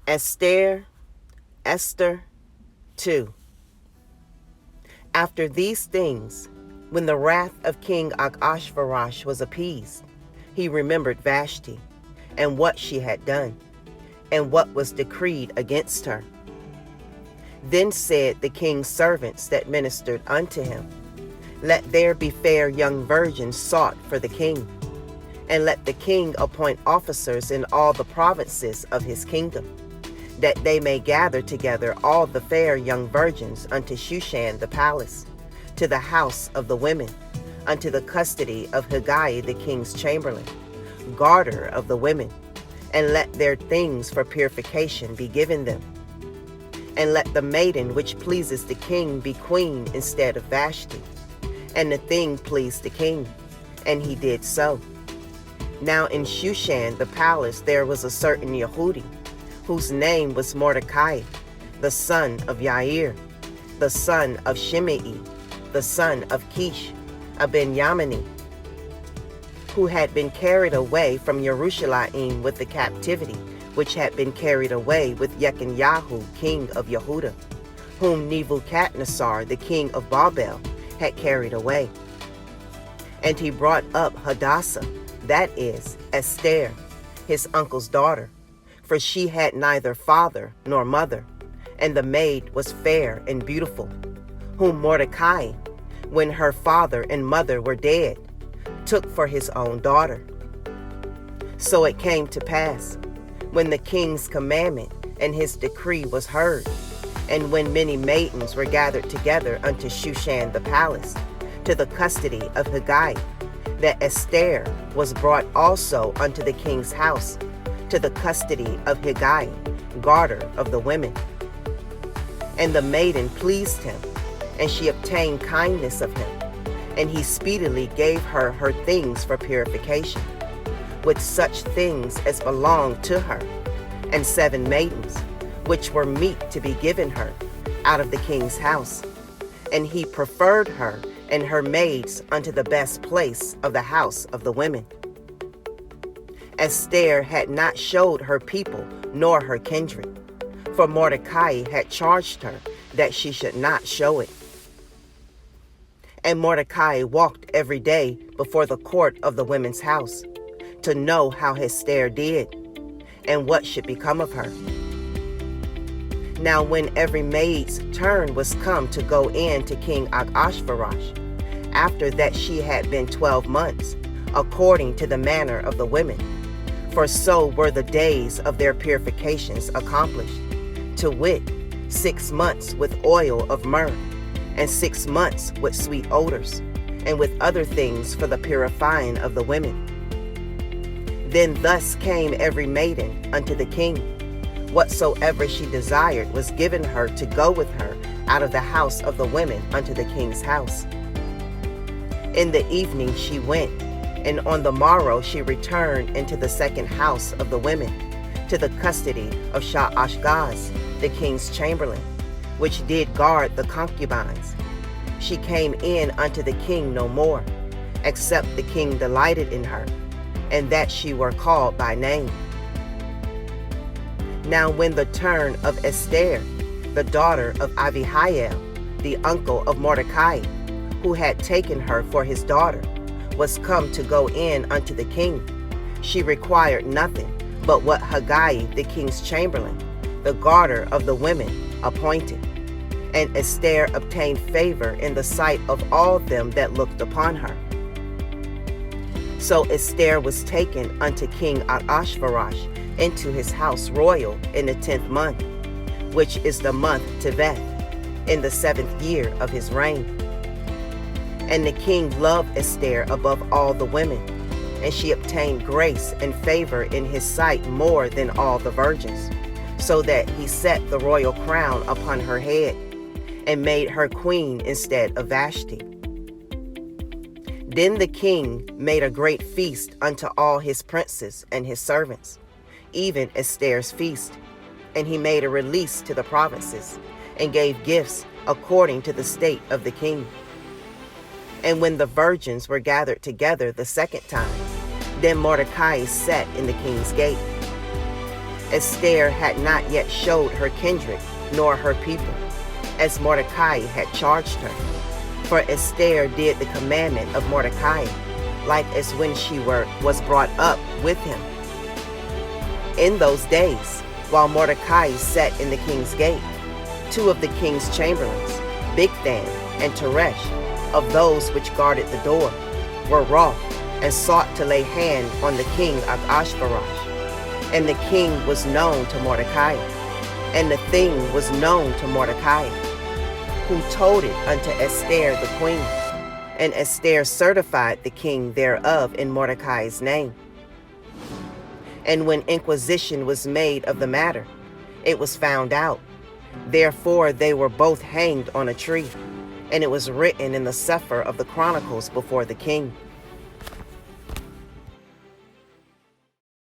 ESTHER, Esther 2. After these things, when the wrath of King Ahasuerus was appeased, he remembered Vashti, and what she had done, and what was decreed against her. Then said the king's servants that ministered unto him, Let there be fair young virgins sought for the king, and let the king appoint officers in all the provinces of his kingdom, that they may gather together all the fair young virgins unto Shushan the palace, to the house of the women, unto the custody of Hegai the king's chamberlain, guarder of the women, and let their things for purification be given them. And let the maiden which pleases the king be queen instead of Vashti. And the thing pleased the king, and he did so. Now in Shushan the palace there was a certain Yehudi, whose name was Mordecai, the son of Yair, the son of Shimei, the son of Kish, a Benjamini, who had been carried away from Jerusalem with the captivity, which had been carried away with Yechanyahu, king of Yehuda, whom Nebuchadnezzar, the king of Babel, had carried away. And he brought up Hadassah, that is, Esther, his uncle's daughter, for she had neither father nor mother, and the maid was fair and beautiful, whom Mordecai, when her father and mother were dead, took for his own daughter. So it came to pass, when the king's commandment and his decree was heard, and when many maidens were gathered together unto Shushan the palace, to the custody of Hegai, that Esther was brought also unto the king's house, to the custody of Hegai, guarder of the women. And the maiden pleased him, and she obtained kindness of him, and he speedily gave her her things for purification, with such things as belonged to her, and 7 maidens, which were meet to be given her, out of the king's house. And he preferred her and her maids unto the best place of the house of the women. Esther had not showed her people nor her kindred, for Mordecai had charged her that she should not show it. And Mordecai walked every day before the court of the women's house, to know how Esther did, and what should become of her. Now when every maid's turn was come to go in to King Ahasuerus, after that she had been 12 months, according to the manner of the women, for so were the days of their purifications accomplished, to wit, 6 months with oil of myrrh, and 6 months with sweet odors, and with other things for the purifying of the women. Then thus came every maiden unto the king. Whatsoever she desired was given her to go with her out of the house of the women unto the king's house. In the evening she went, and on the morrow she returned into the second house of the women, to the custody of Shaashgaz, the king's chamberlain, which did guard the concubines. She came in unto the king no more, except the king delighted in her, and that she were called by name. Now when the turn of Esther, the daughter of Abihail, the uncle of Mordecai, who had taken her for his daughter, was come to go in unto the king, she required nothing but what Hegai, the king's chamberlain, the guarder of the women, appointed. And Esther obtained favor in the sight of all them that looked upon her. So Esther was taken unto King Ahasuerus into his house royal in the 10th month, which is the month Tebeth, in the 7th year of his reign. And the king loved Esther above all the women, and she obtained grace and favor in his sight more than all the virgins, so that he set the royal crown upon her head, and made her queen instead of Vashti. Then the king made a great feast unto all his princes and his servants, even Esther's feast, and he made a release to the provinces, and gave gifts according to the state of the king. And when the virgins were gathered together the second time, then Mordecai sat in the king's gate. Esther had not yet showed her kindred nor her people, as Mordecai had charged her. For Esther did the commandment of Mordecai, like as when she was brought up with him. In those days, while Mordecai sat in the king's gate, two of the king's chamberlains, Bigthan and Teresh, of those which guarded the door, were wroth and sought to lay hand on the king Ahasuerus. And the king was known to Mordecai, and the thing was known to Mordecai, who told it unto Esther the queen. And Esther certified the king thereof in Mordecai's name. And when inquisition was made of the matter, it was found out. Therefore they were both hanged on a tree, and it was written in the Cepher of the Chronicles before the king.